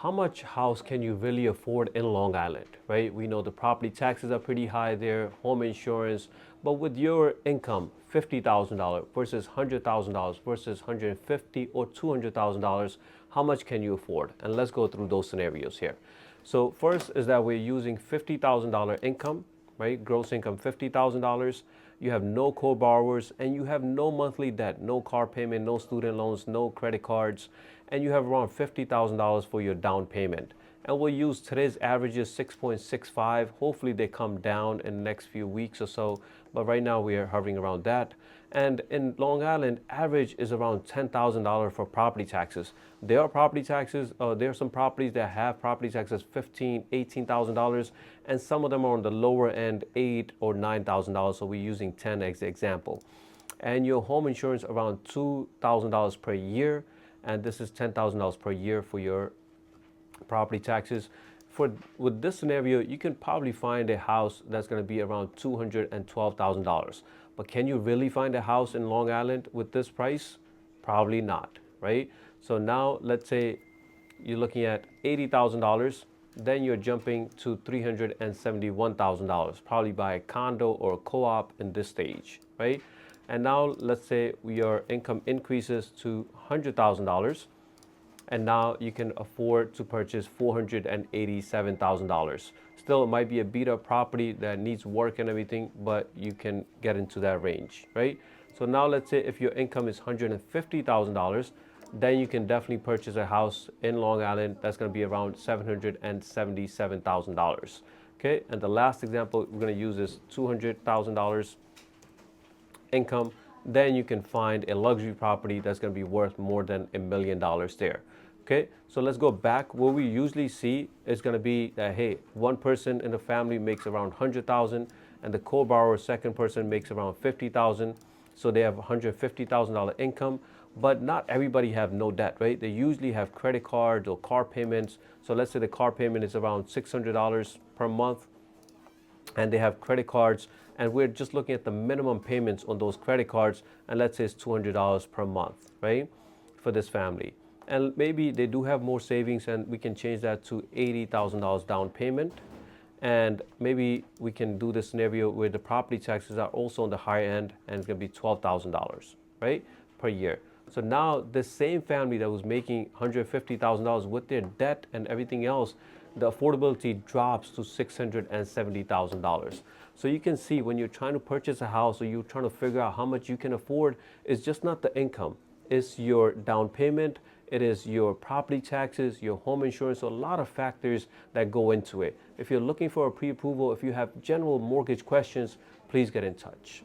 how much house can you really afford in Long Island, right? We know the property taxes are pretty high there, home insurance, but with your income, $50,000 versus $100,000 versus $150,000 or $200,000, how much can you afford? And let's go through those scenarios here. So first is that we're using $50,000 income, right? Gross income $50,000. You have no co-borrowers and you have no monthly debt, no car payment, no student loans, no credit cards, and you have around $50,000 for your down payment. And we'll use today's averages 6.65. Hopefully they come down in the next few weeks or so, but right now we are hovering around that. And in Long Island, average is around $10,000 for property taxes. There are property taxes, there are some properties that have property taxes $15,000, $18,000, and some of them are on the lower end, $8,000 or $9,000. So we're using 10 as the example. And your home insurance around $2,000 per year, and this is $10,000 per year for your property taxes. With this scenario, you can probably find a house that's going to be around $212,000. But can you really find a house in Long Island with this price? Probably not, right? So now let's say you're looking at $80,000, then you're jumping to $371,000, probably buy a condo or a co-op in this stage, right? And now let's say your income increases to $100,000, and now you can afford to purchase $487,000. Still, it might be a beat up property that needs work and everything, but you can get into that range, right? So now let's say if your income is $150,000, then you can definitely purchase a house in Long Island that's going to be around $777,000. Okay, and the last example we're going to use is $200,000 income. Then you can find a luxury property that's going to be worth more than $1 million there. Okay, so let's go back. What we usually see is going to be that, hey, one person in the family makes around 100,000 and the co-borrower second person makes around 50,000. So they have $150,000 income, but not everybody have no debt, right? They usually have credit cards or car payments. So let's say the car payment is around $600 per month and they have credit cards, and we're just looking at the minimum payments on those credit cards, and let's say it's $200 per month, right, for this family. And maybe they do have more savings, and we can change that to $80,000 down payment. And maybe we can do this scenario where the property taxes are also on the higher end, and it's going to be $12,000, right, per year. So now the same family that was making $150,000 with their debt and everything else, the affordability drops to $670,000. So you can see when you're trying to purchase a house or you're trying to figure out how much you can afford, it's just not the income. It's your down payment, it is your property taxes, your home insurance, so a lot of factors that go into it. If you're looking for a pre-approval, if you have general mortgage questions, please get in touch.